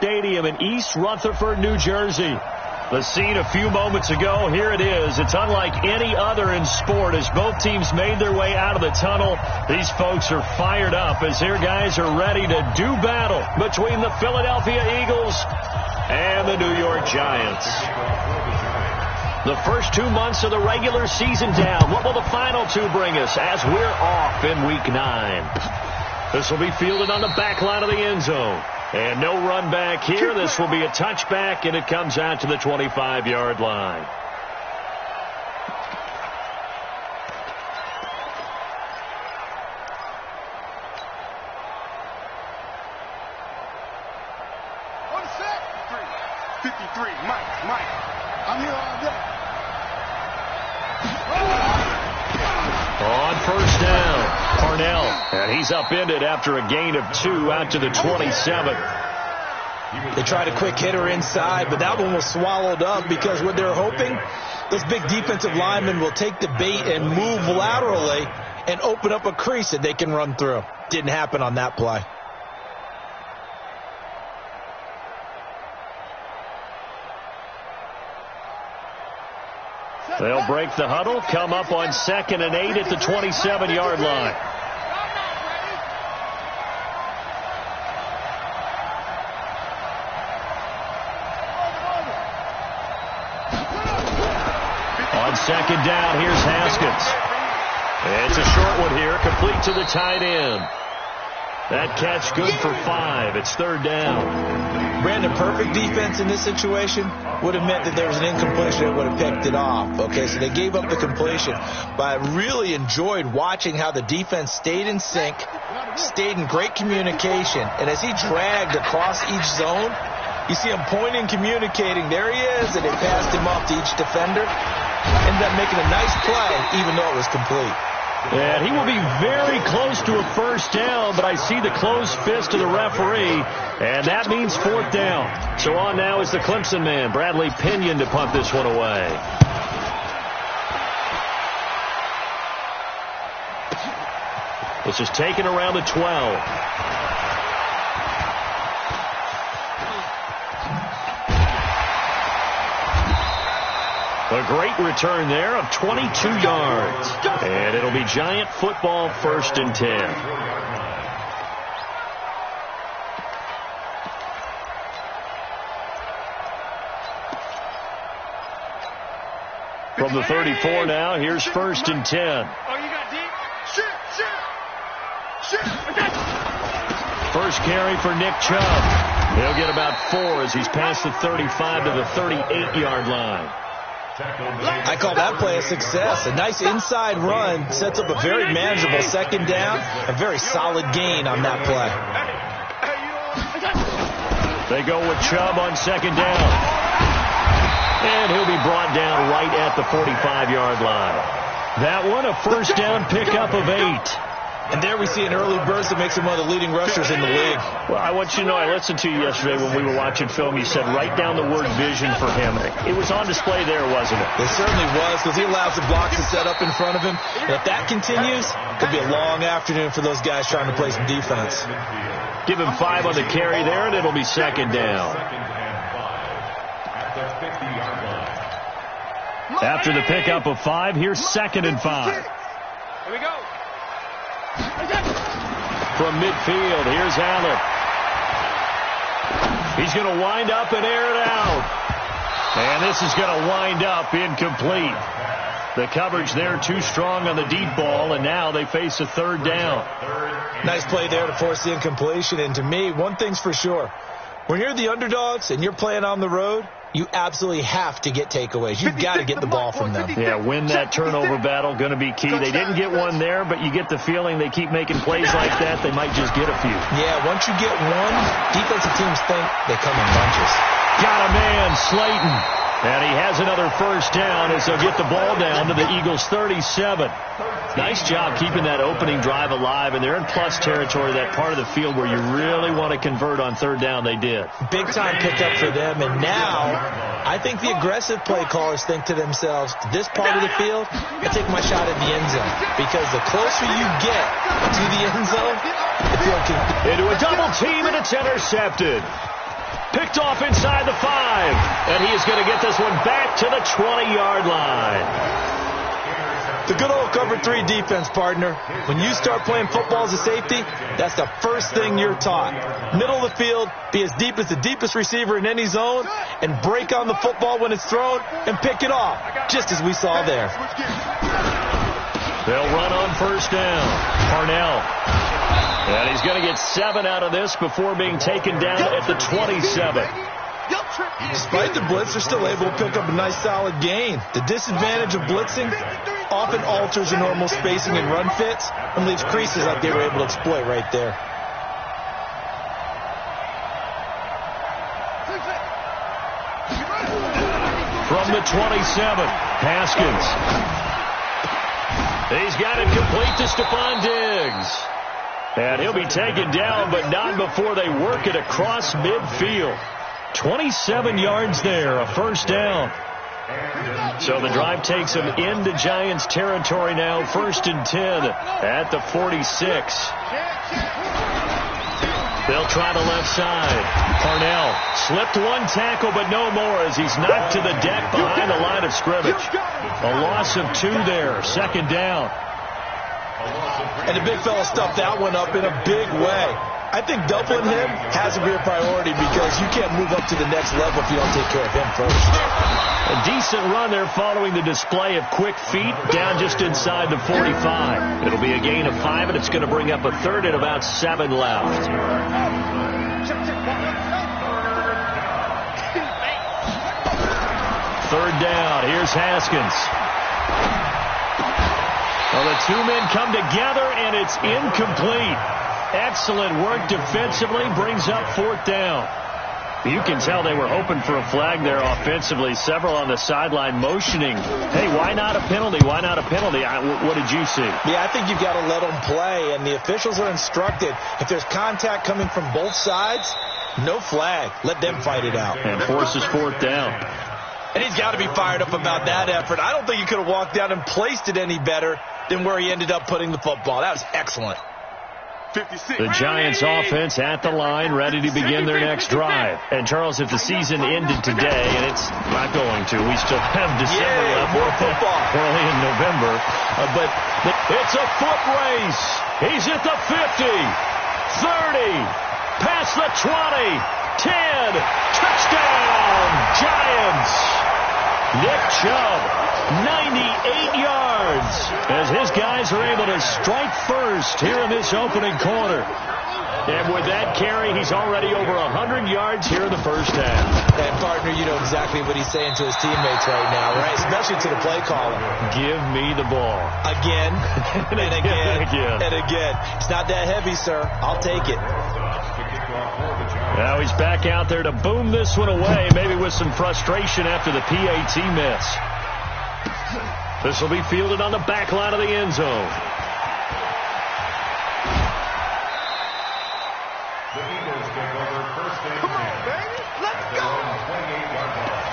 Stadium in East Rutherford, New Jersey. The scene a few moments ago, here it is. It's unlike any other in sport as both teams made their way out of the tunnel. These folks are fired up as their guys are ready to do battle between the Philadelphia Eagles and the New York Giants. The first 2 months of the regular season down. What will the final two bring us as we're off in Week 9? This will be fielded on the back line of the end zone. And no run back here. This will be a touchback, and it comes out to the 25-yard line. On set. 53, Mike. I'm here all day. On first down, Parnell. And he's upended after a gain of 2 out to the 27. They tried a quick hitter inside, but that one was swallowed up because what they're hoping, those big defensive linemen will take the bait and move laterally and open up a crease that they can run through. Didn't happen on that play. They'll break the huddle, come up on 2nd and 8 at the 27-yard line. On 2nd down, here's Haskins. It's a short one here, complete to the tight end. That catch good for 5. It's 3rd down. Brandon, perfect defense in this situation would have meant that there was an incompletion that would have picked it off. Okay, so they gave up the completion. But I really enjoyed watching how the defense stayed in sync, stayed in great communication. And as he dragged across each zone, you see him pointing, communicating. There he is, and they passed him off to each defender. Ended up making a nice play, even though it was complete. And he will be very close to a first down, but I see the closed fist of the referee, and that means 4th down. So on now is the Clemson man, Bradley Pinion, to punt this one away. This is taken around the 12. A great return there of 22 yards. And it'll be Giant football, 1st and 10. From the 34 now, here's 1st and 10. Oh, you got deep? Shoot. First carry for Nick Chubb. He'll get about 4 as he's past the 35 to the 38-yard line. I call that play a success. A nice inside run sets up a very manageable 2nd down. A very solid gain on that play. They go with Chubb on 2nd down. And he'll be brought down right at the 45-yard line. That one, a first down pickup of 8. And there we see an early burst that makes him one of the leading rushers in the league. Well, I want you to know, I listened to you yesterday when we were watching film. You said write down the word vision for him. It was on display there, wasn't it? It certainly was, because he allows the blocks to set up in front of him. And if that continues, it could be a long afternoon for those guys trying to play some defense. Give him 5 on the carry there, and it'll be 2nd down. After the pickup of 5, here's 2nd and 5. Here we go. From midfield, here's Allen. He's going to wind up and air it out. And this is going to wind up incomplete. The coverage there too strong on the deep ball, and now they face a 3rd down. Nice play there to force the incompletion. And to me, one thing's for sure. When you're the underdogs and you're playing on the road, you absolutely have to get takeaways. You've got to get the ball from them. Yeah, win that turnover battle, going to be key. They didn't get one there, but you get the feeling they keep making plays like that, they might just get a few. Yeah, once you get one, defensive teams think they come in bunches. Got a man, Slayton. And he has another first down as they'll get the ball down to the Eagles' 37. Nice job keeping that opening drive alive, and they're in plus territory, that part of the field where you really want to convert on 3rd down. They did. Big-time pickup for them, and now I think the aggressive play callers think to themselves, this part of the field, I take my shot at the end zone, because the closer you get to the end zone, the field can... Into a double team, and it's intercepted. picked off inside the 5. And he is going to get this one back to the 20-yard line. The good old cover 3 defense, partner. When you start playing football as a safety, that's the first thing you're taught. Middle of the field, be as deep as the deepest receiver in any zone, and break on the football when it's thrown and pick it off, just as we saw there. They'll run on first down. Parnell. And he's going to get 7 out of this before being taken down at the 27. Despite the blitz, they're still able to pick up a nice solid gain. The disadvantage of blitzing often alters the normal spacing and run fits and leaves creases like they were able to exploit right there. From the 27, Haskins. He's got it complete to Stephon Diggs. And he'll be taken down, but not before they work it across midfield. 27 yards there, a first down. So the drive takes them into Giants territory now, 1st and 10 at the 46. They'll try the left side. Parnell slipped one tackle, but no more as he's knocked to the deck behind the line of scrimmage. A loss of 2 there, 2nd down. And the big fella stuffed that one up in a big way. I think doubling him has to be a priority because you can't move up to the next level if you don't take care of him first. A decent run there following the display of quick feet down just inside the 45. It'll be a gain of 5, and it's going to bring up a 3rd and about 7 left. 3rd down. Here's Haskins. Well, the 2 men come together, and it's incomplete. Excellent work defensively, brings up 4th down. You can tell they were hoping for a flag there offensively. Several on the sideline motioning, hey, why not a penalty? Why not a penalty? What did you see? Yeah, I think you've got to let them play, and the officials are instructed. If there's contact coming from both sides, no flag. Let them fight it out. And forces 4th down. And he's got to be fired up about that effort. I don't think he could have walked down and placed it any better than where he ended up putting the football. That was excellent. 56. The Giants offense at the line, ready to begin their next drive. And Charles, if the season ended today, and it's not going to, we still have December left. More football. Early in November. But it's a foot race. He's at the 50, 30, past the 20, 10, touchdown, Giants. Nick Chubb, 98 yards, as his guys are able to strike first here in this opening quarter. And with that carry, he's already over 100 yards here in the first half. And, partner, you know exactly what he's saying to his teammates right now, right? Especially to the play caller. Give me the ball. Again, and again, again. and again. It's not that heavy, sir. I'll take it. Now he's back out there to boom this one away, maybe with some frustration after the PAT miss. This will be fielded on the back line of the end zone. The Eagles take over 1st and 10. Come on, baby. Let's go. 28-yard line.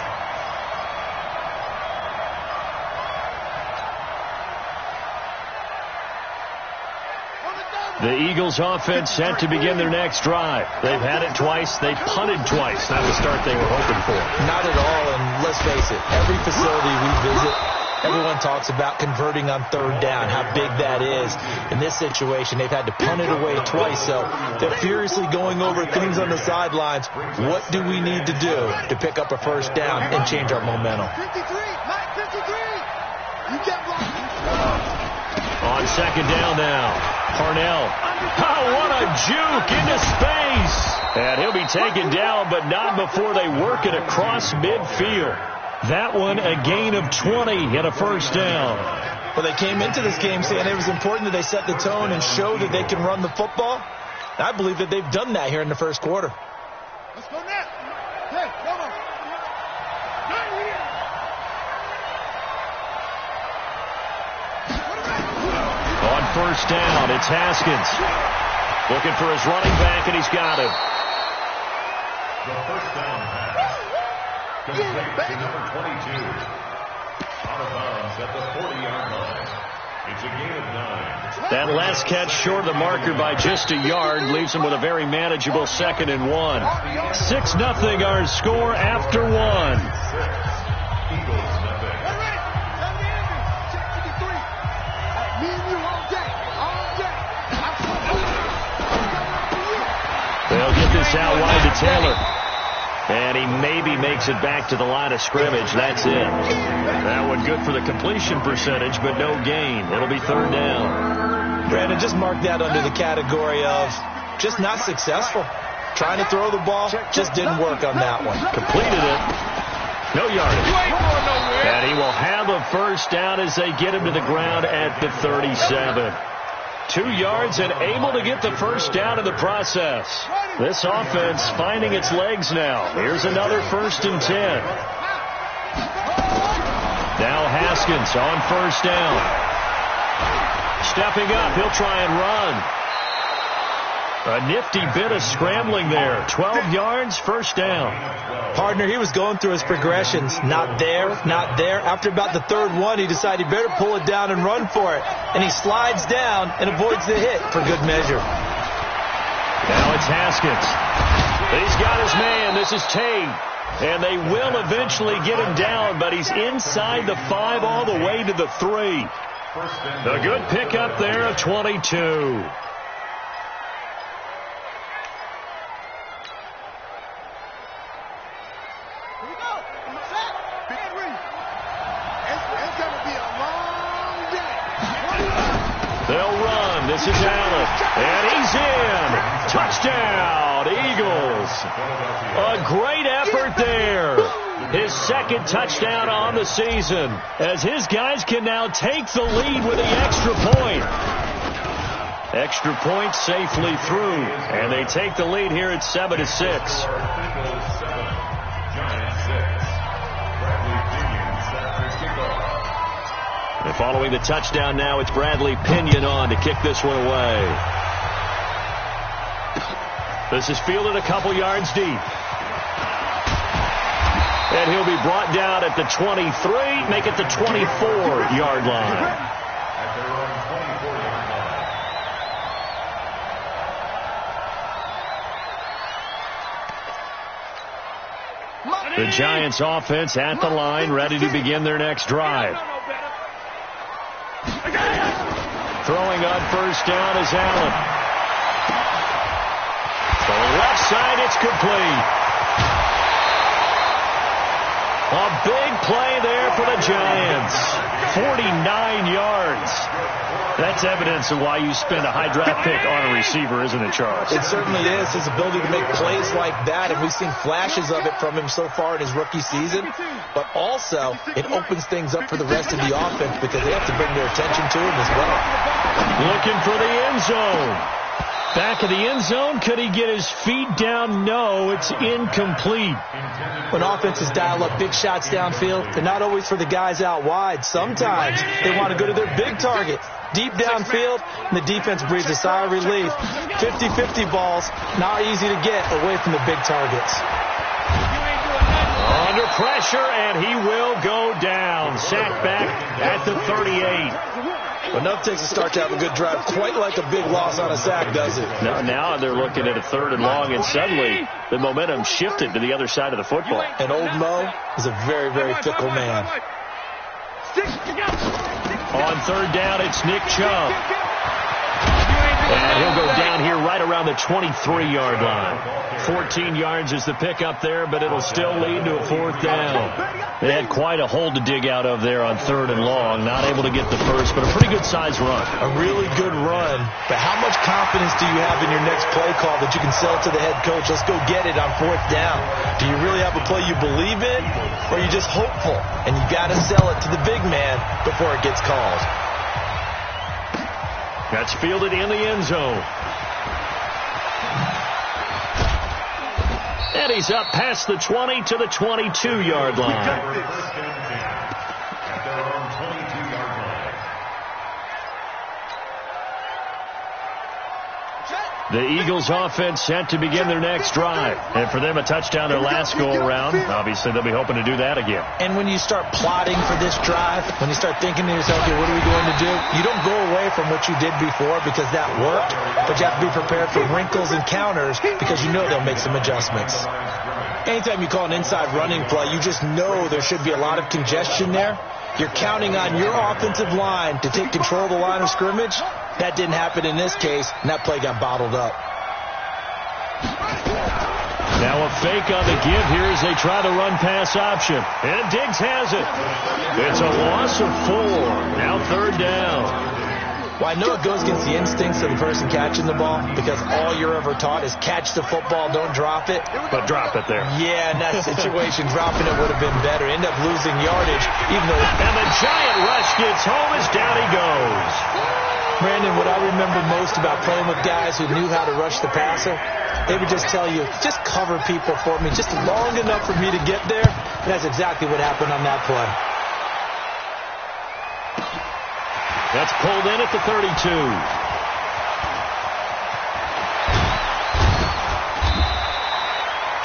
The Eagles offense set to begin their next drive. They've had it twice. They've punted twice. Not the start they were hoping for. Not at all, and let's face it, every facility we visit, everyone talks about converting on 3rd down, how big that is. In this situation, they've had to punt it away twice, so they're furiously going over things on the sidelines. What do we need to do to pick up a 1st down and change our momentum? 53, Mike, 53. You get On 2nd down now, Parnell. Oh, what a juke into space. And he'll be taken down, but not before they work it across midfield. That one a gain of 20 and a 1st down. Well, they came into this game saying it was important that they set the tone and show that they can run the football. I believe that they've done that here in the 1st quarter. Let's go now. Hey, come on. Right here. On 1st down, it's Haskins. Looking for his running back, and he's got him. The 1st down pass. Complete to number 22. Out of bounds at the 40-yard line. That last catch short of the marker by just a yard leaves him with a very manageable 2nd and 1. 6-0 our score after 1. They'll get this out wide to Taylor. And he maybe makes it back to the line of scrimmage. That's it. That one good for the completion percentage, but no gain. It'll be 3rd down. Brandon, just mark that under the category of just not successful. Trying to throw the ball, just didn't work on that one. Completed it. No yardage. And he will have a 1st down as they get him to the ground at the 37. 2 yards and able to get the 1st down in the process. This offense finding its legs now. Here's another 1st and 10. Now Haskins on 1st down. Stepping up, he'll try and run. A nifty bit of scrambling there. 12 yards, 1st down. Partner, he was going through his progressions. Not there, not there. After about the 3rd one, he decided he better pull it down and run for it. And he slides down and avoids the hit for good measure. Now it's Haskins. He's got his man. This is Tate. And they will eventually get him down, but he's inside the 5 all the way to the 3. A good pickup there of 22. They'll run. This is Allen. And he's in. Touchdown, Eagles. A great effort there. His 2nd touchdown on the season as his guys can now take the lead with the extra point. Extra point safely through. And they take the lead here at 7-6. And following the touchdown now, it's Bradley Pinion on to kick this one away. This is fielded a couple yards deep. And he'll be brought down at the 23, make it the 24-yard line. The Giants offense at the line, ready to begin their next drive. Throwing on 1st down is Allen. Going left side, it's complete. A big play there for the Giants. 49 yards. That's evidence of why you spend a high draft pick on a receiver, isn't it, Charles? It certainly is. His ability to make plays like that, and we've seen flashes of it from him so far in his rookie season. But also, it opens things up for the rest of the offense because they have to bring their attention to him as well. Looking for the end zone. Back of the end zone. Could he get his feet down? No, it's incomplete. When offenses dial up big shots downfield, they're not always for the guys out wide. Sometimes they want to go to their big target. Deep downfield, and the defense breathes a sigh of relief. 50-50 balls, not easy to get away from the big targets. Under pressure, and he will go down. Sacked back at the 38. Enough takes a start to have a good drive. Quite like a big loss on a sack, does it? Now they're looking at a 3rd and long, and suddenly the momentum shifted to the other side of the football. And old Mo is a very, very fickle man. On 3rd down, it's Nick Chubb. And he'll go down here right around the 23-yard line. 14 yards is the pickup there, but it'll still lead to a 4th down. They had quite a hole to dig out of there on 3rd and long. Not able to get the first, but a pretty good-sized run. A really good run. But how much confidence do you have in your next play call that you can sell to the head coach? Let's go get it on 4th down. Do you really have a play you believe in, or are you just hopeful? And you got to sell it to the big man before it gets called. That's fielded in the end zone. And he's up past the 20 to the 22-yard line. The Eagles offense set to begin their next drive. And for them, a touchdown their last go-around. Obviously, they'll be hoping to do that again. And when you start plotting for this drive, when you start thinking to yourself, okay, what are we going to do? You don't go away from what you did before because that worked, but you have to be prepared for wrinkles and counters because you know they'll make some adjustments. Anytime you call an inside running play, you just know there should be a lot of congestion there. You're counting on your offensive line to take control of the line of scrimmage. That didn't happen in this case, and that play got bottled up. Now a fake on the give here as they try the run-pass option. And Diggs has it. It's a loss of 4. Now 3rd down. Well, I know it goes against the instincts of the person catching the ball because all you're ever taught is catch the football, don't drop it. But drop it there. Yeah, in that situation, dropping it would have been better. End up losing yardage, even though... And the giant rush gets home as down he goes. Brandon, what I remember most about playing with guys who knew how to rush the passer, they would just tell you, just cover people for me, just long enough for me to get there. And that's exactly what happened on that play. That's pulled in at the 32.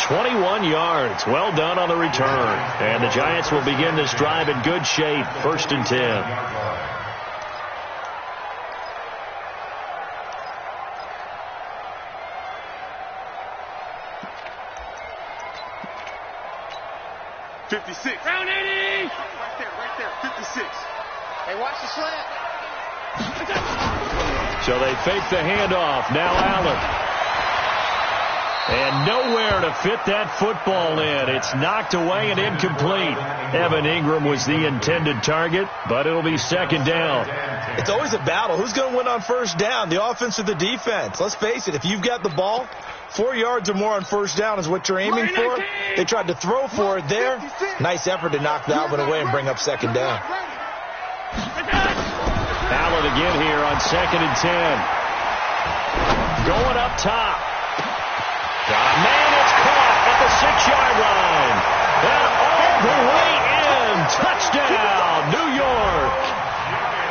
"21 yards. Well done on the return. And the Giants will begin this drive in good shape. 1st and 10. Round 80! Right there, 56. Hey, watch the slant. So they fake the handoff. Now Allen. And nowhere to fit that football in. It's knocked away and incomplete. Evan Ingram was the intended target, but it'll be 2nd down. It's always a battle. Who's going to win on 1st down, the offense or the defense? Let's face it, if you've got the ball, 4 yards or more on 1st down is what you're aiming for. They tried to throw for it there. Nice effort to knock that one away and bring up 2nd down. Allen again here on 2nd and 10. Going up top. Got a man, it's caught at the 6-yard line. And all the way in. Touchdown, New York.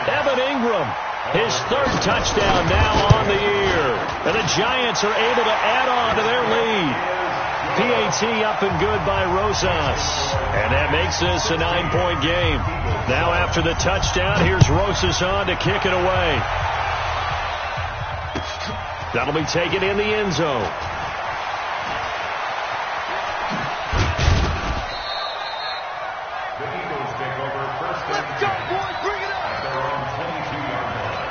Evan Ingram, his 3rd touchdown now on the year. And the Giants are able to add on to their lead. PAT up and good by Rosas. And that makes this a 9-point game. Now after the touchdown, here's Rosas on to kick it away. That'll be taken in the end zone. Let's go, boys, bring it up! They're on 22-yard line.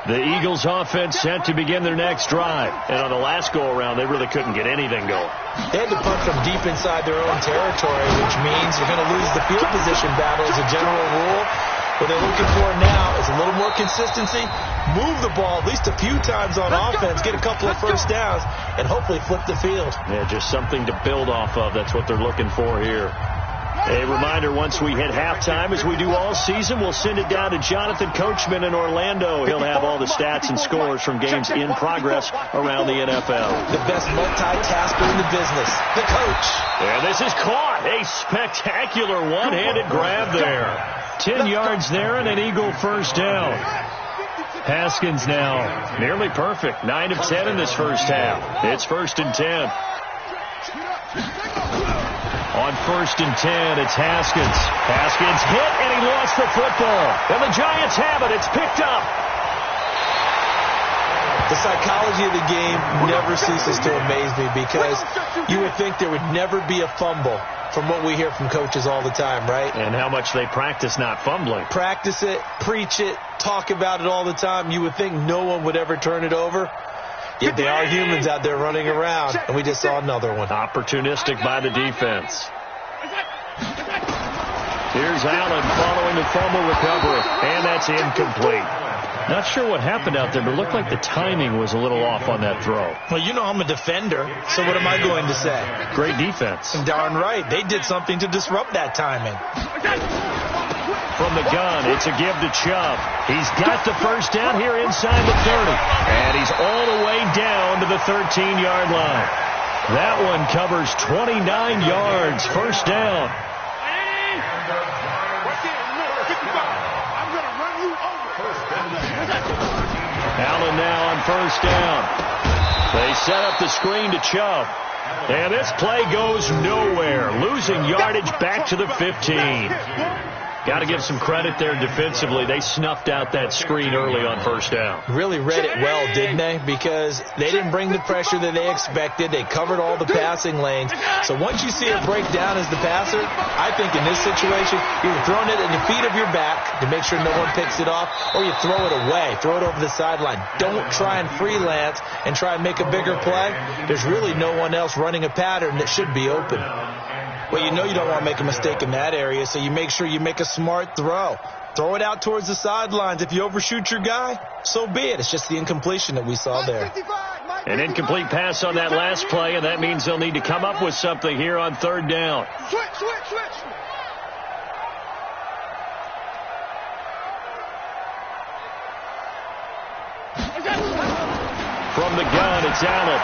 The Eagles offense set to begin their next drive. And on the last go-around, they really couldn't get anything going. They had to punt from deep inside their own territory, which means you're going to lose the field position battle as a general rule. What they're looking for now is a little more consistency, move the ball at least a few times on offense, get a couple of 1st downs, and hopefully flip the field. Yeah, just something to build off of. That's what they're looking for here. A reminder, once we hit halftime, as we do all season, we'll send it down to Jonathan Coachman in Orlando. He'll have all the stats and scores from games in progress around the NFL. The best multitasker in the business, the coach. And this is caught. A spectacular one-handed grab there. 10 yards there and an Eagle 1st down. Haskins now nearly perfect. 9 of 10 in this 1st half. It's 1st and 10. On 1st and 10, it's Haskins. Haskins hit, and he lost the football. And the Giants have it. It's picked up. The psychology of the game never ceases to amaze me because you would think there would never be a fumble from what we hear from coaches all the time, right? And how much they practice not fumbling. Practice it, preach it, talk about it all the time. You would think no one would ever turn it over. Yet they are humans out there running around, and we just saw another one. Opportunistic by the defense. Here's Allen following the fumble recovery, and that's incomplete. Not sure what happened out there, but it looked like the timing was a little off on that throw. Well, you know I'm a defender, so what am I going to say? Great defense. Darn right. They did something to disrupt that timing. From the gun, it's a give to Chubb. He's got the 1st down here inside the 30. And he's all the way down to the 13-yard line. That one covers 29 yards. First down. Allen now on first down. They set up the screen to Chubb. And this play goes nowhere. Losing yardage back to the 15. Got to give some credit there defensively. They snuffed out that screen early on first down. Really read it well, didn't they? Because they didn't bring the pressure that they expected. They covered all the passing lanes. So once you see it break down as the passer, I think in this situation, you're throwing it at the feet of your back to make sure no one picks it off, or you throw it away, throw it over the sideline. Don't try and freelance and try and make a bigger play. There's really no one else running a pattern that should be open. Well, you know you don't want to make a mistake in that area, so you make sure you make a smart throw. Throw it out towards the sidelines. If you overshoot your guy, so be it. It's just the incompletion that we saw there. An incomplete pass on that last play, and that means they'll need to come up with something here on third down. Switch. From the gun, it's Allen.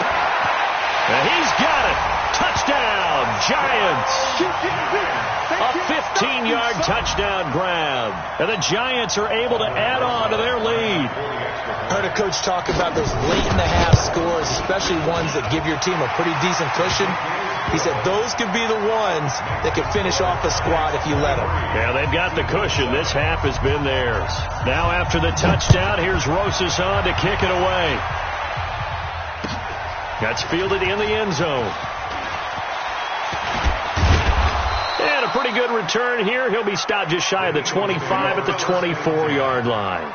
And he's got it. Touchdown, Giants. A 15-yard touchdown grab. And the Giants are able to add on to their lead. Heard a coach talk about those late-in-the-half scores, especially ones that give your team a pretty decent cushion. He said those could be the ones that could finish off a squad if you let them. Yeah, they've got the cushion. This half has been theirs. Now after the touchdown, here's Rosas on to kick it away. That's fielded in the end zone. And a pretty good return here. He'll be stopped just shy of the 25 at the 24-yard line.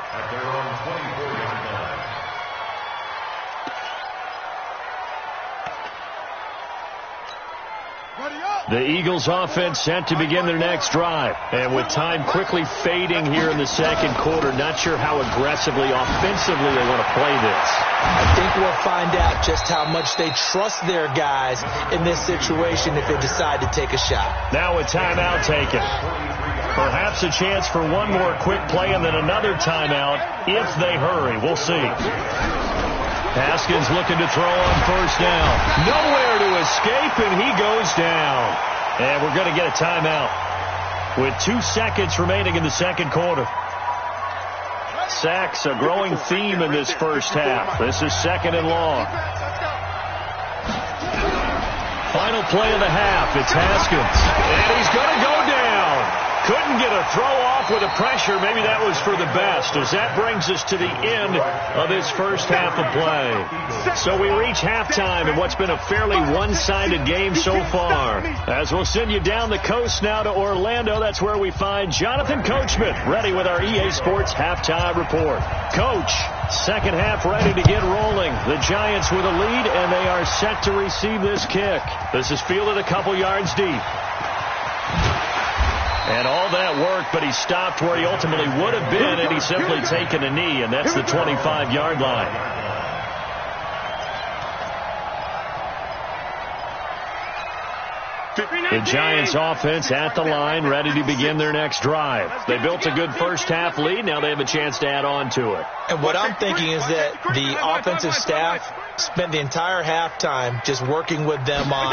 The Eagles offense set to begin their next drive. And with time quickly fading here in the second quarter, not sure how aggressively, offensively they want to play this. I think we'll find out just how much they trust their guys in this situation if they decide to take a shot. Now a timeout taken. Perhaps a chance for one more quick play and then another timeout if they hurry. We'll see. Haskins looking to throw on first down. Nowhere to escape, and he goes down. And we're going to get a timeout with 2 seconds remaining in the second quarter. Sacks, a growing theme in this first half. This is second and long. Final play of the half. It's Haskins. And he's going to go down. Couldn't get a throw off with the pressure. Maybe that was for the best, as that brings us to the end of this first half of play. So we reach halftime in what's been a fairly one-sided game so far. As we'll send you down the coast now to Orlando, that's where we find Jonathan Coachman ready with our EA Sports Halftime Report. Coach, second half ready to get rolling. The Giants with a lead, and they are set to receive this kick. This is fielded a couple yards deep. And all that work, but he stopped where he ultimately would have been, and he's simply taken a knee, and that's the 25-yard line. The Giants offense at the line, ready to begin their next drive. They built a good first-half lead. Now they have a chance to add on to it. And what I'm thinking is that the offensive staff spent the entire halftime just working with them on,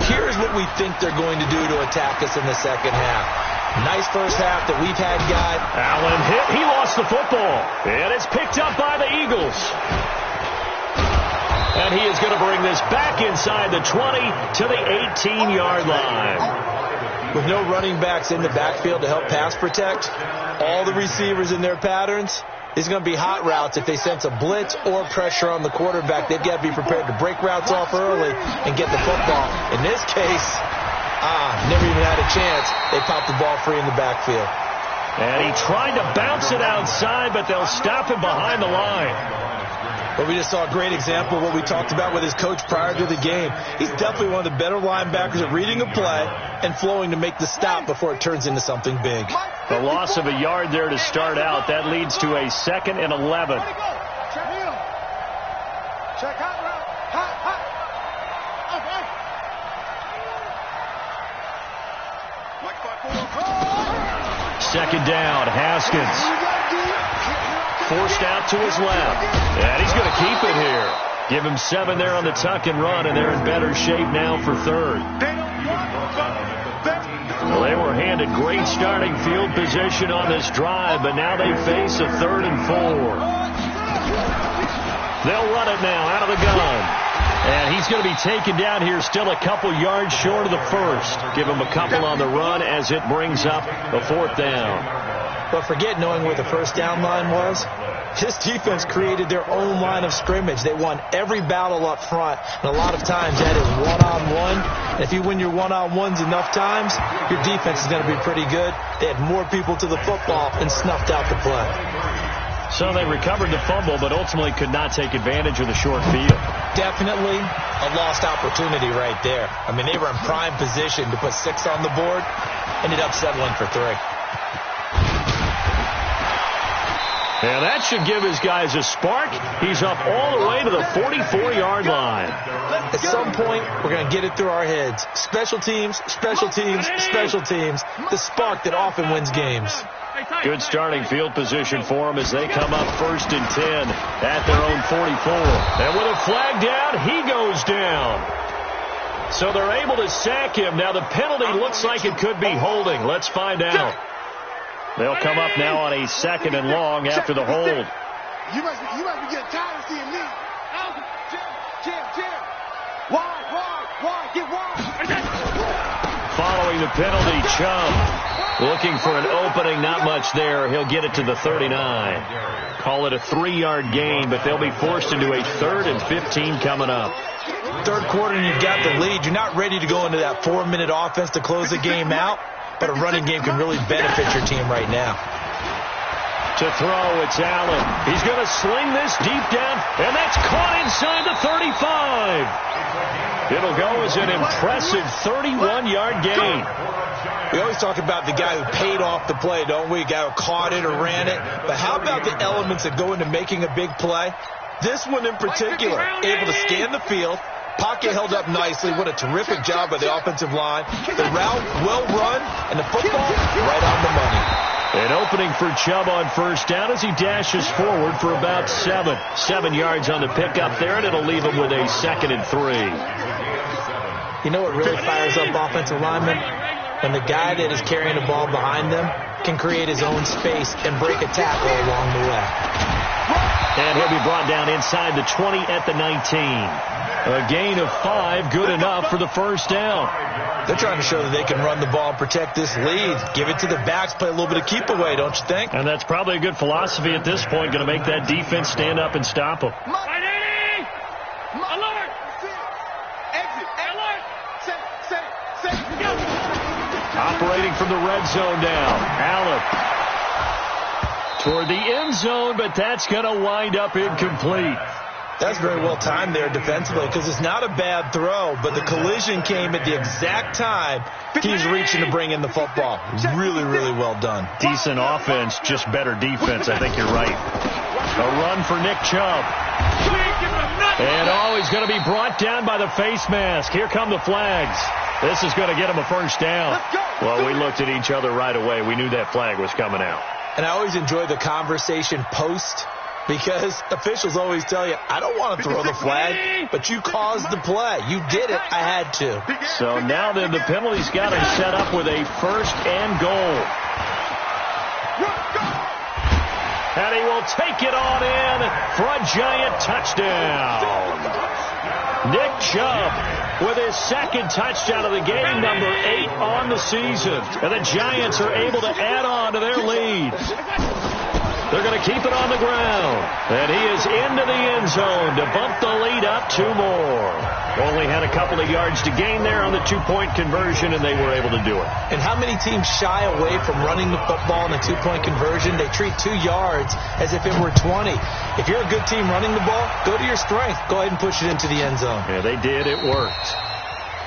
here's what we think they're going to do to attack us in the second half. Nice first half that we've had, guys. Allen hit. He lost the football. And it's picked up by the Eagles. And he is going to bring this back inside the 20 to the 18-yard line. With no running backs in the backfield to help pass protect, all the receivers in their patterns, it's going to be hot routes. If they sense a blitz or pressure on the quarterback, they've got to be prepared to break routes off early and get the football. In this case, never even had a chance. They popped the ball free in the backfield. And he tried to bounce it outside, but they'll stop him behind the line. But we just saw a great example of what we talked about with his coach prior to the game. He's definitely one of the better linebackers at reading a play and flowing to make the stop before it turns into something big. The loss of a yard there to start out. That leads to a 2nd and 11. Second down, Haskins. Forced out to his left. And he's going to keep it here. Give him 7 there on the tuck and run, and they're in better shape now for third. Well, they were handed great starting field position on this drive, but now they face a 3rd and 4. They'll run it now out of the gun. And he's going to be taken down here still a couple yards short of the first. Give him a couple on the run as it brings up a 4th down. But forget knowing where the first down line was. This defense created their own line of scrimmage. They won every battle up front, and a lot of times that is one-on-one. And if you win your one-on-ones enough times, your defense is going to be pretty good. They had more people to the football and snuffed out the play. So they recovered the fumble, but ultimately could not take advantage of the short field. Definitely a lost opportunity right there. I mean, they were in prime position to put 6 on the board, ended up settling for 3. And that should give his guys a spark. He's up all the way to the 44-yard line. At some point, we're going to get it through our heads. Special teams, special teams, special teams. The spark that often wins games. Good starting field position for them as they come up 1st and 10 at their own 44. And with a flag down, he goes down. So they're able to sack him. Now the penalty looks like it could be holding. Let's find out. They'll come up now on a 2nd and long after the hold. You must be getting tired of seeing me. Jim. Wide, get wide. Following the penalty, Chubb looking for an opening, not much there. He'll get it to the 39. Call it a 3-yard gain, but they'll be forced into a 3rd and 15 coming up. Third quarter, and you've got the lead. You're not ready to go into that 4-minute offense to close the game out, but a running game can really benefit your team right now. To throw, it's Allen. He's going to sling this deep down, and that's caught inside the 35. It'll go as an impressive 31-yard gain. We always talk about the guy who paid off the play, don't we? The guy who caught it or ran it. But how about the elements that go into making a big play? This one in particular, able to scan the field. Pocket held up nicely. What a terrific job by the offensive line. The route well run, and the football right on the money. An opening for Chubb on 1st down as he dashes forward for about 7. 7 yards on the pickup there, and it'll leave him with a 2nd and 3. You know what really fires up offensive linemen? When the guy that is carrying the ball behind them can create his own space and break a tackle along the way. And he'll be brought down inside the 20 at the 19. A gain of 5, good enough for the 1st down. They're trying to show that they can run the ball and protect this lead. Give it to the backs, play a little bit of keep away, don't you think? And that's probably a good philosophy at this point, going to make that defense stand up and stop them. Alert! Exit! Alert! Operating from the red zone now. Allen toward the end zone, but that's going to wind up incomplete. That's very well timed there defensively because it's not a bad throw, but the collision came at the exact time he's reaching to bring in the football. Really, really well done. Decent offense, just better defense. I think you're right. A run for Nick Chubb. And he's going to be brought down by the face mask. Here come the flags. This is going to get him a 1st down. Well, we looked at each other right away. We knew that flag was coming out. And I always enjoy the conversation post because officials always tell you, I don't want to throw the flag, but you caused the play. You did it. I had to. So now then the penalty's got him set up with a 1st and goal. And he will take it on in for a giant touchdown. Nick Chubb with his 2nd touchdown of the game, number 8 on the season. And the Giants are able to add on to their lead. They're going to keep it on the ground. And he is into the end zone to bump the lead up 2 more. Only had a couple of yards to gain there on the 2-point conversion, and they were able to do it. And how many teams shy away from running the football in a 2-point conversion? They treat 2 yards as if it were 20. If you're a good team running the ball, go to your strength. Go ahead and push it into the end zone. Yeah, they did. It worked.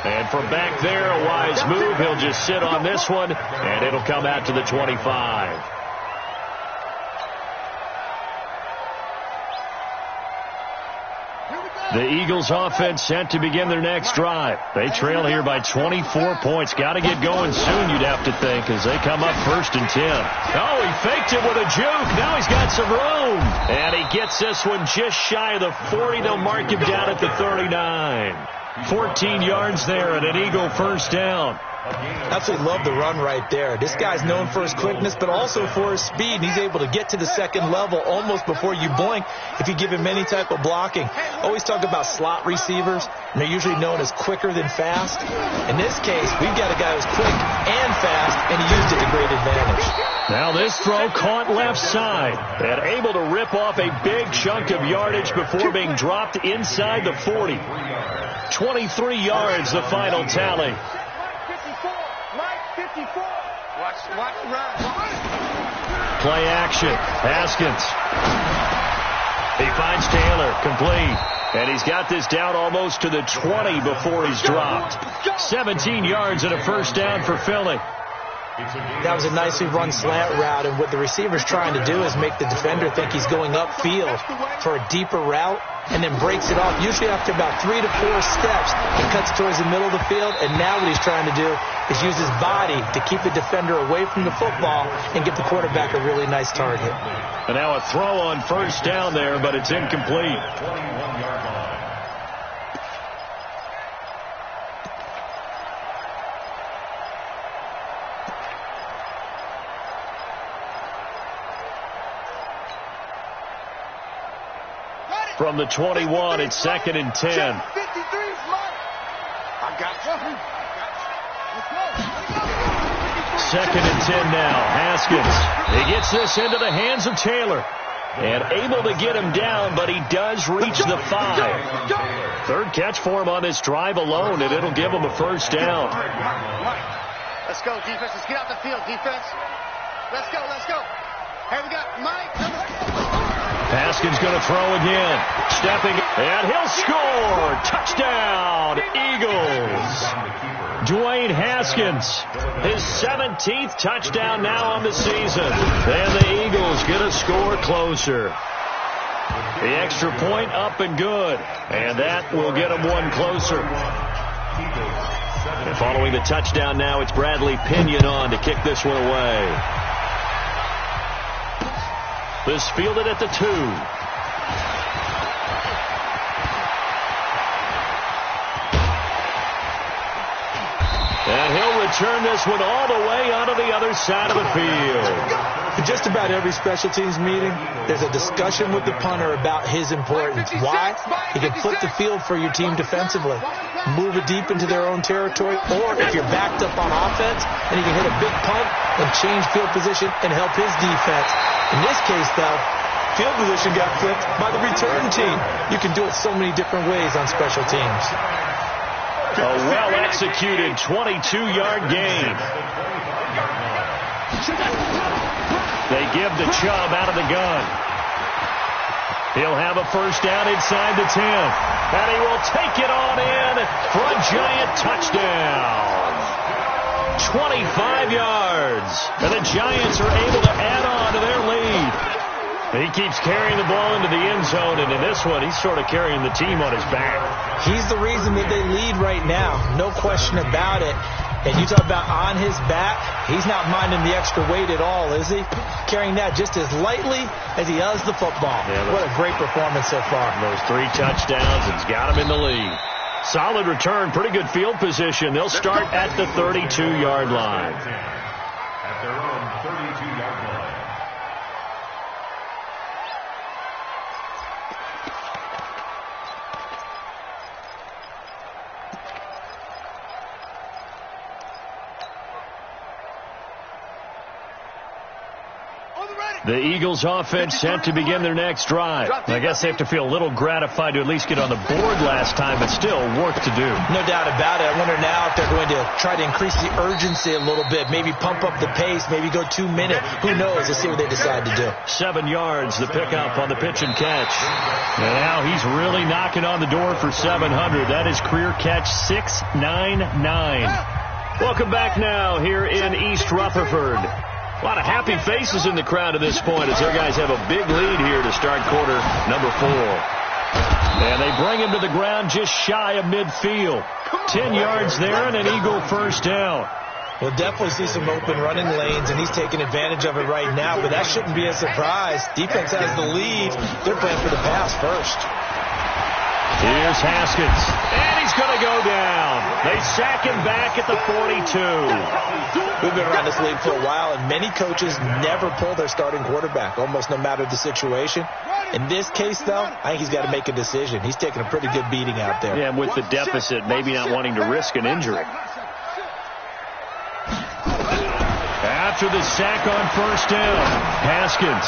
And from back there, a wise move. He'll just sit on this one, and it'll come out to the 25. Here we go. The Eagles offense set to begin their next drive. They trail here by 24 points. Got to get going soon, you'd have to think, as they come up 1st and 10. Oh, he faked it with a juke. Now he's got some room. And he gets this one just shy of the 40. They'll mark him down at the 39. 14 yards there and an Eagle first down. Absolutely love the run right there. This guy's known for his quickness, but also for his speed. And he's able to get to the second level almost before you blink if you give him any type of blocking. Always talk about slot receivers, and they're usually known as quicker than fast. In this case, we've got a guy who's quick and fast, and he used it to great advantage. Now this throw caught left side and able to rip off a big chunk of yardage before being dropped inside the 40. 23 yards, the final tally. Watch the run. Play action. Haskins. He finds Taylor. Complete. And he's got this down almost to the 20 before he's dropped. 17 yards and a first down for Philly. That was a nicely run slant route, and what the receiver's trying to do is make the defender think he's going upfield for a deeper route and then breaks it off. Usually after about 3 to 4 steps, he cuts towards the middle of the field, and now what he's trying to do is use his body to keep the defender away from the football and give the quarterback a really nice target. And now a throw on first down there, but it's incomplete. 21-yard line. From the 21, it's 2nd and 10. I got you. 2nd and 10 now. Haskins. He gets this into the hands of Taylor. And able to get him down, but he does reach the 5. Third catch for him on this drive alone, and it'll give him a first down. Let's go, defense. Let's get out the field, defense. Let's go. Hey, we got Mike. Haskins going to throw again. Stepping, and he'll score. Touchdown, Eagles. Dwayne Haskins, his 17th touchdown now on the season. And the Eagles get a score closer. The extra point up and good. And that will get them one closer. And following the touchdown now, it's Bradley Pinion on to kick this one away. This fielded at the 2. And he'll return this one all the way onto the other side of the field. In just about every special teams meeting, there's a discussion with the punter about his importance. Why? He can flip the field for your team defensively, move it deep into their own territory, or if you're backed up on offense, then he can hit a big punt and change field position and help his defense. In this case, though, field position got flipped by the return team. You can do it so many different ways on special teams. A well-executed 22-yard gain. They give the Chubb out of the gun. He'll have a first down inside the 10. And he will take it on in for a giant touchdown. 25 yards. And the Giants are able to add on to their lead. He keeps carrying the ball into the end zone, and in this one, he's sort of carrying the team on his back. He's the reason that they lead right now. No question about it. And you talk about on his back, he's not minding the extra weight at all, is he? Carrying that just as lightly as he does the football. Yeah, what a great performance so far. Those 3 touchdowns, it's got him in the lead. Solid return, pretty good field position. They'll start at the 32-yard line. At their own 32-yard line. The Eagles offense set to begin their next drive. I guess they have to feel a little gratified to at least get on the board last time, but still work to do. No doubt about it. I wonder now if they're going to try to increase the urgency a little bit, maybe pump up the pace, maybe go 2 minutes. Who knows? Let's see what they decide to do. 7 yards, the pickup on the pitch and catch. And now he's really knocking on the door for 700. That is career catch 699. Welcome back now here in East Rutherford. A lot of happy faces in the crowd at this point as their guys have a big lead here to start quarter number 4. And they bring him to the ground just shy of midfield. 10 yards there and an Eagle first down. We'll definitely see some open running lanes, and he's taking advantage of it right now, but that shouldn't be a surprise. Defense has the lead. They're playing for the pass first. Here's Haskins, and he's going to go down. They sack him back at the 42. We've been around this league for a while, and many coaches never pull their starting quarterback, almost no matter the situation. In this case, though, I think he's got to make a decision. He's taking a pretty good beating out there. Yeah, and with the deficit, maybe not wanting to risk an injury. After the sack on first down, Haskins.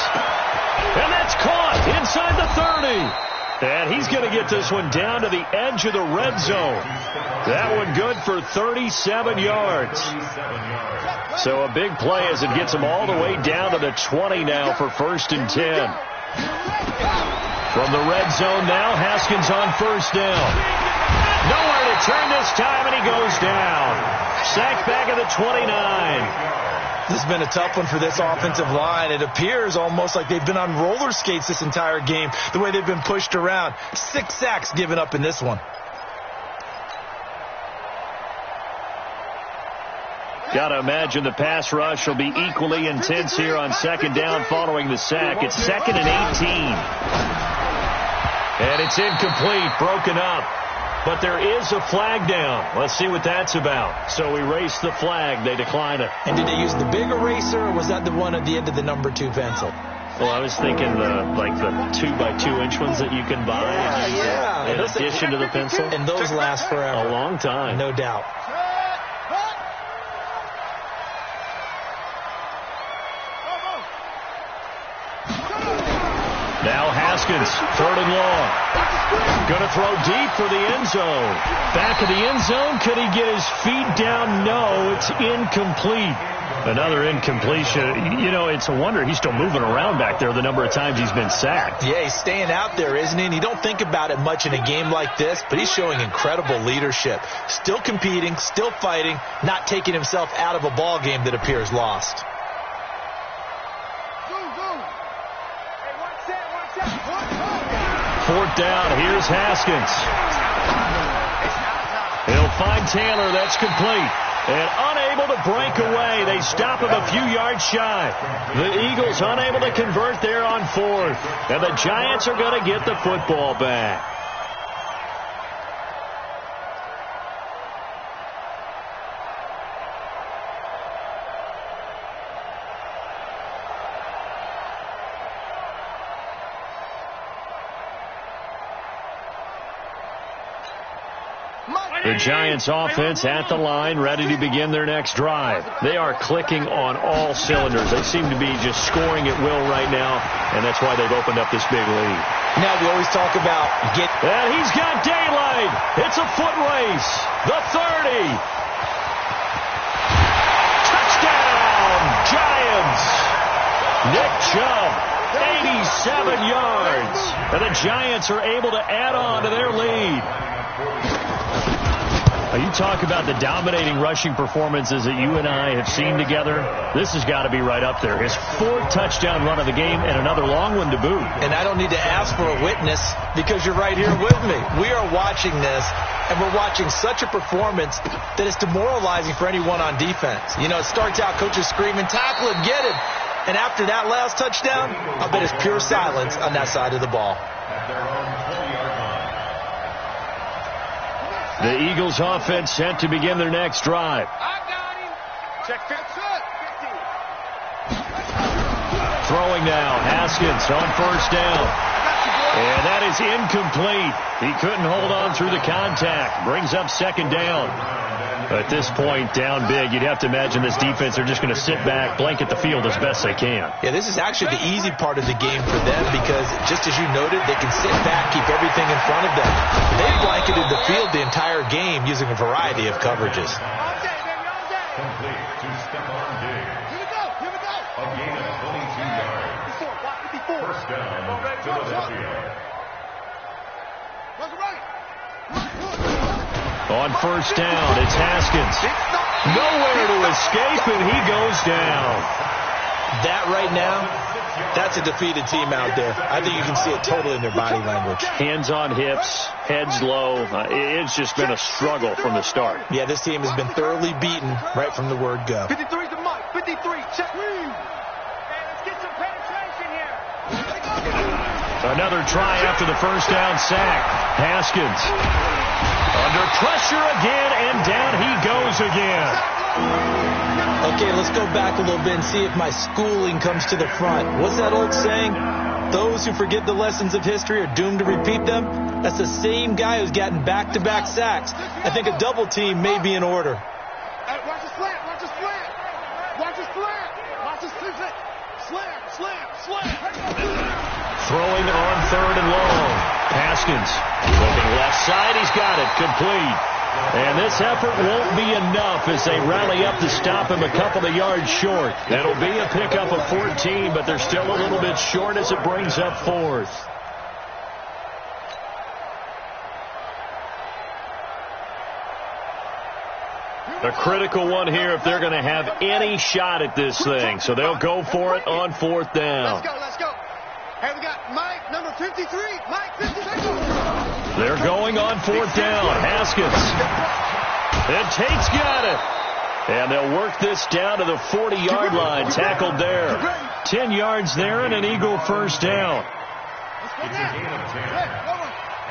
And that's caught inside the 30. And he's going to get this one down to the edge of the red zone. That one good for 37 yards. So a big play as it gets him all the way down to the 20 now for 1st and 10. From the red zone now, Haskins on first down. Nowhere to turn this time, and he goes down. Sacked back at the 29. This has been a tough one for this offensive line. It appears almost like they've been on roller skates this entire game, the way they've been pushed around. 6 sacks given up in this one. Got to imagine the pass rush will be equally intense here on 2nd down following the sack. It's 2nd and 18. And it's incomplete, broken up. But there is a flag down. Let's see what that's about. So erase the flag. They decline it. And did they use the big eraser, or was that the one at the end of the number 2 pencil? Well, I was thinking the 2x2-inch ones that you can buy. Yeah. In addition to the pencil. And those last forever. A long time. No doubt. Now Haskins, 3rd and long. Going to throw deep for the end zone. Back of the end zone. Could he get his feet down? No, it's incomplete. Another incompletion. You know, it's a wonder he's still moving around back there the number of times he's been sacked. Yeah, he's staying out there, isn't he? And you don't think about it much in a game like this, but he's showing incredible leadership. Still competing, still fighting, not taking himself out of a ball game that appears lost. 4th down. Here's Haskins. He'll find Taylor. That's complete. And unable to break away. They stop him a few yards shy. The Eagles unable to convert there on 4th. And the Giants are going to get the football back. The Giants offense at the line, ready to begin their next drive. They are clicking on all cylinders. They seem to be just scoring at will right now, and that's why they've opened up this big lead. Now we always talk about And he's got daylight. It's a foot race. The 30. Touchdown, Giants. Nick Chubb, 87 yards. And the Giants are able to add on to their lead. You talk about the dominating rushing performances that you and I have seen together. This has got to be right up there. His 4th touchdown run of the game and another long one to boot. And I don't need to ask for a witness because you're right here with me. We are watching this, and we're watching such a performance that is demoralizing for anyone on defense. You know, it starts out coaches screaming, tackle him, get him. And after that last touchdown, I bet it's pure silence on that side of the ball. The Eagles offense set to begin their next drive. I got him. Check 15. Throwing now, Haskins on first down. And that is incomplete. He couldn't hold on through the contact. Brings up 2nd down. At this point, down big, you'd have to imagine this defense are just going to sit back, blanket the field as best they can. Yeah, this is actually the easy part of the game for them because, just as you noted, they can sit back, keep everything in front of them. They blanketed the field the entire game using a variety of coverages. Complete to Stephon Diggs. Here we go. A gain of 22 yards. 54. First down, Philadelphia. On first down, it's Haskins. Nowhere to escape, and he goes down. That right now That's a defeated team out there. I think you can see it totally in their body language. Hands on hips, heads low. It's just been a struggle from the start. Yeah, this team has been thoroughly beaten right from the word go. 53 to Mike. 53. Check. Let's get some penetration here. Another try after the first down sack. Haskins under pressure again, and down he goes again. Okay, let's go back a little bit and see if my schooling comes to the front. What's that old saying? Those who forget the lessons of history are doomed to repeat them. That's the same guy who's gotten back-to-back sacks. I think a double team may be in order. Hey, watch the slant. Watch the slant. Watch the slant. Watch the slant. Slam. Throwing on third and long. Haskins looking left side. He's got it. Complete. And this effort won't be enough as they rally up to stop him a couple of yards short. That'll be a pickup of 14, but they're still a little bit short as it brings up fourth. The critical one here if they're going to have any shot at this thing. So they'll go for it on fourth down. Let's go. Hey, we got Mike, number 53. Mike, 53. They're going on fourth down. Haskins. And Tate's got it. And they'll work this down to the 40-yard line. Tackled there. 10 yards there and an Eagle first down. It's a gain of 10.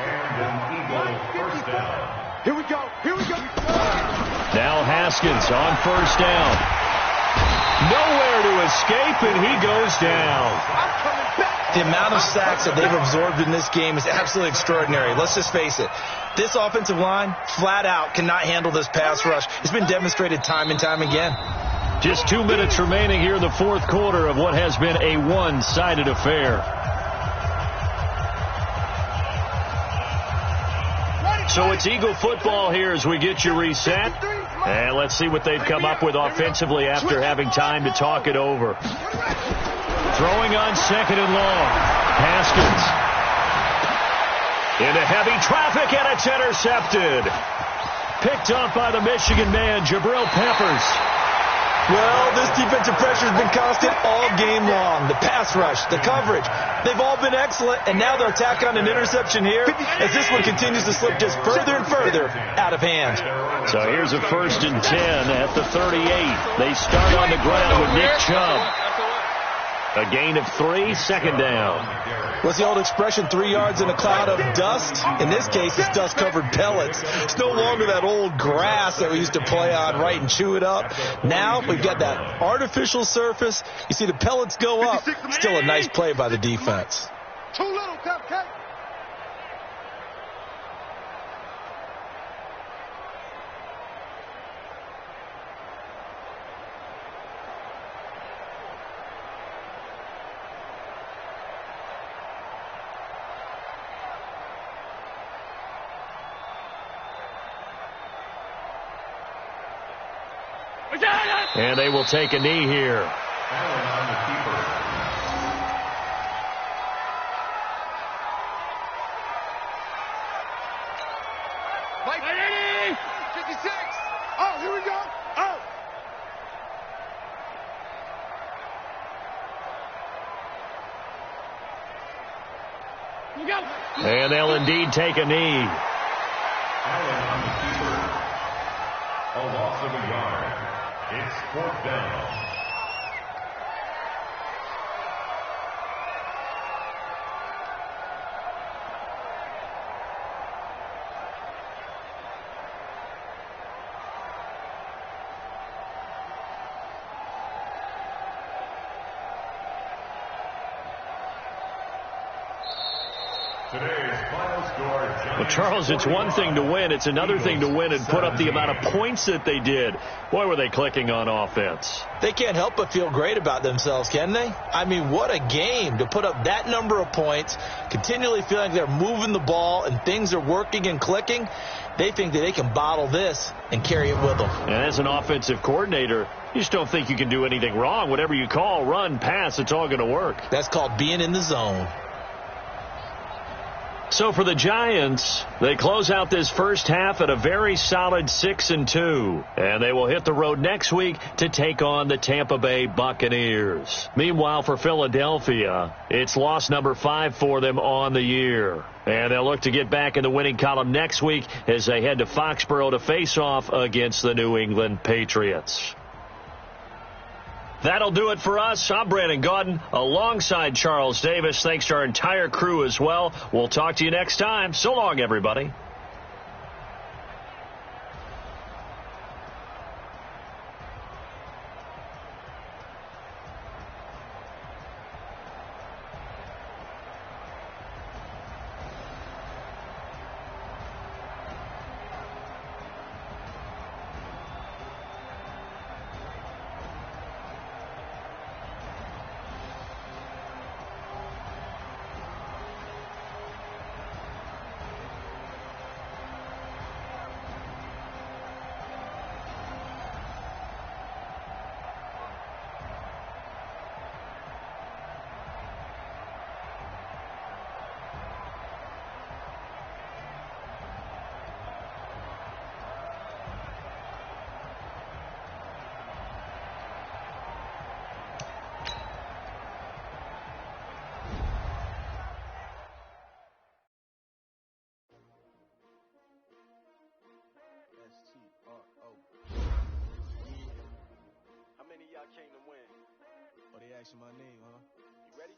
And an Eagle first down. Here we go. Now Haskins on first down. Nowhere to escape, and he goes down. The amount of sacks that they've absorbed in this game is absolutely extraordinary. Let's just face it. This offensive line, flat out, cannot handle this pass rush. It's been demonstrated time and time again. Just 2 minutes remaining here in the fourth quarter of what has been a one-sided affair. So it's Eagle football here as we get you reset. And let's see what they've come up with offensively after having time to talk it over. Throwing on second and long. Haskins. Into heavy traffic, and it's intercepted. Picked up by the Michigan man, Jabril Peppers. Well, this defensive pressure has been constant all game long. The pass rush, the coverage, they've all been excellent, and now they'll tack on an interception here as this one continues to slip just further and further out of hand. So here's a 1st and 10 at the 38. They start on the ground with Nick Chubb. A gain of 3, second down. What's the old expression, 3 yards in a cloud of dust? In this case, it's dust-covered pellets. It's no longer that old grass that we used to play on, right, and chew it up. Now we've got that artificial surface. You see the pellets go up. Still a nice play by the defense. Too little, Cupcake. And they will take a knee here. Allen on the keeper. Mike, 56. Oh, here we go. Oh. You go. And they'll indeed take a knee. Allen on the keeper. A loss of a yard. It's fourth down. Today's final score. Well, Charles, it's one thing to win. It's another thing to win and put up the amount of points that they did. Boy, were they clicking on offense. They can't help but feel great about themselves, can they? I mean, what a game to put up that number of points, continually feeling like they're moving the ball and things are working and clicking. They think that they can bottle this and carry it with them. And as an offensive coordinator, you just don't think you can do anything wrong. Whatever you call, run, pass, it's all going to work. That's called being in the zone. So for the Giants, they close out this first half at a very solid 6-2. And they will hit the road next week to take on the Tampa Bay Buccaneers. Meanwhile, for Philadelphia, it's loss number 5 for them on the year. And they'll look to get back in the winning column next week as they head to Foxborough to face off against the New England Patriots. That'll do it for us. I'm Brandon Gaudin alongside Charles Davis. Thanks to our entire crew as well. We'll talk to you next time. So long, everybody. Came to win. Oh, they asking my name, huh? You ready?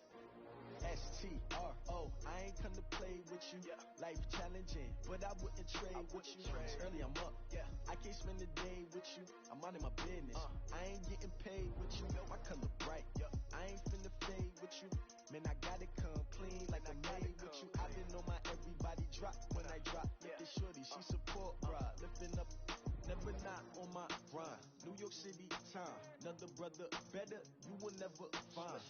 S-T-R-O. I ain't come to play with you. Yeah. Life challenging, but I wouldn't trade with you. It's early, I'm up. Yeah. I can't spend the day with you. I'm out of my business. I ain't getting paid with you. My color bright. Yeah. I ain't finna fade with you. Man, I gotta come clean like I made with you. I've been on my everybody drop when I drop. Look at shorty, she support ride. Lifting up. Never not on my grind. New York City time. Another brother better, you will never find.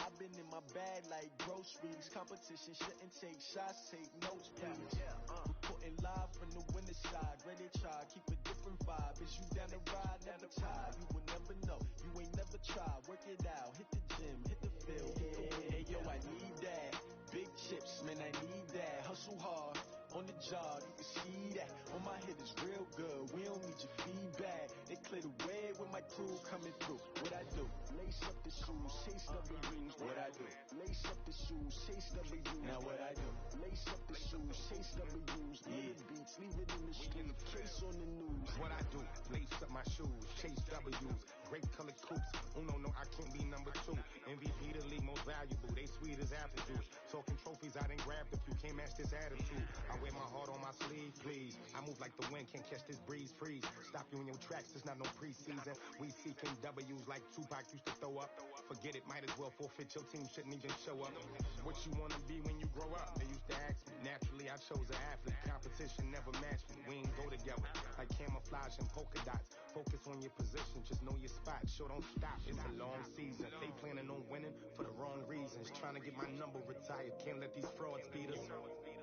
I've been in my bag like groceries. Competition shouldn't take shots, take notes, please. Reporting live from the winter side. Ready to try, keep a different vibe. Is you down the ride, never tired. You will never know, you ain't never tried. Work it out, hit the gym, hit the field. Hey, yo, I need that. Big chips, man, I need that. Hustle hard. On the job, you can see that. On my head is real good. We don't need your feedback. They clear the way with my crew coming through. What I do? Lace up the shoes, chase W's. What I do? Lace up the shoes, chase W's. Now what I do? Lace up the shoes, chase W's. Yeah, beats, leave it in the street. Case on the news. What I do? Lace up my shoes, chase W's. Great colored coops. Oh no, I can't be number 2. MVP the league most valuable. They sweet as apple juice. Talking trophies, I didn't grab the few. Can't match this attitude. I wear my heart on my sleeve, please. I move like the wind, can't catch this breeze, freeze. Stop you in your tracks, it's not no preseason. We seeking W's like Tupac used to throw up. Forget it, might as well forfeit. Your team shouldn't even show up. What you wanna be when you grow up? They used to ask me. Naturally, I chose an athlete. Competition never matched me. We ain't go together like camouflage and polka dots. Focus on your position, just know your spot. Sure, don't stop. It's a long season. They planning on winning for the wrong reasons. Trying to get my number retired. Can't let these frauds beat us.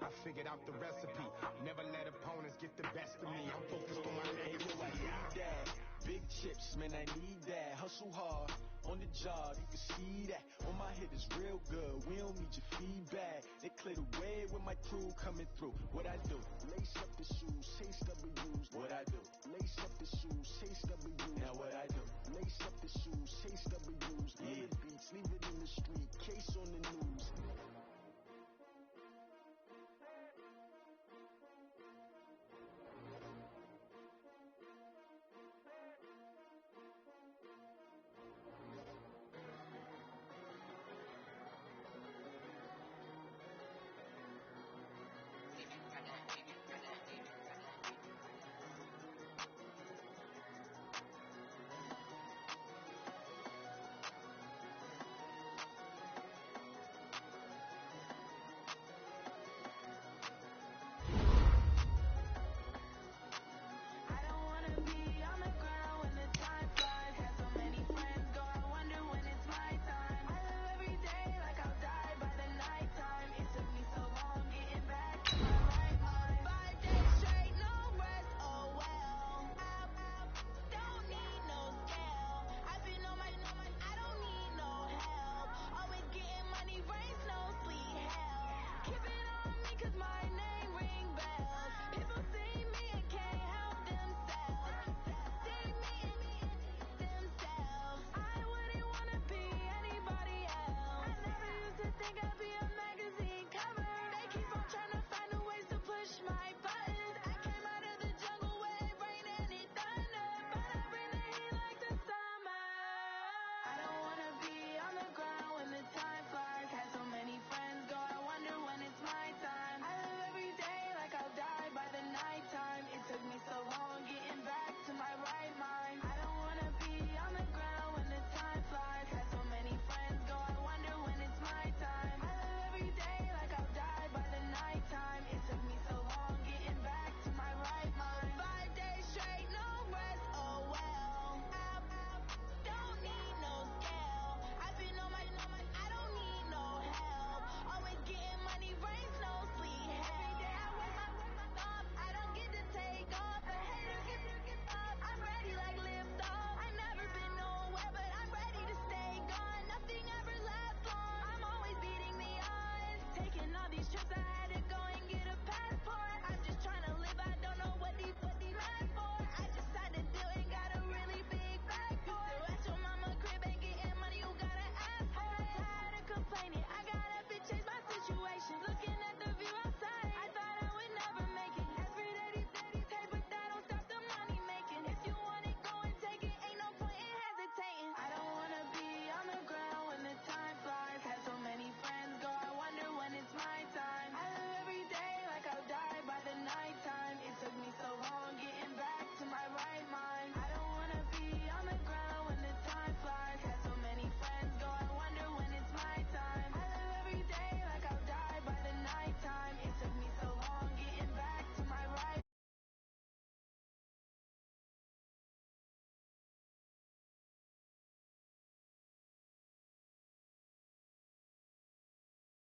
I figured out the recipe. Never let opponents get the best of me. I'm focused on my legacy. I need that. Big chips, man, I need that. Hustle hard. On the job, you can see that. On my head is real good. We don't need your feedback. They clear the way with my crew coming through. What I do? Lace up the shoes, chase W's. What I do? Lace up the shoes, chase W's. Now what I do? Lace up the shoes, chase W's.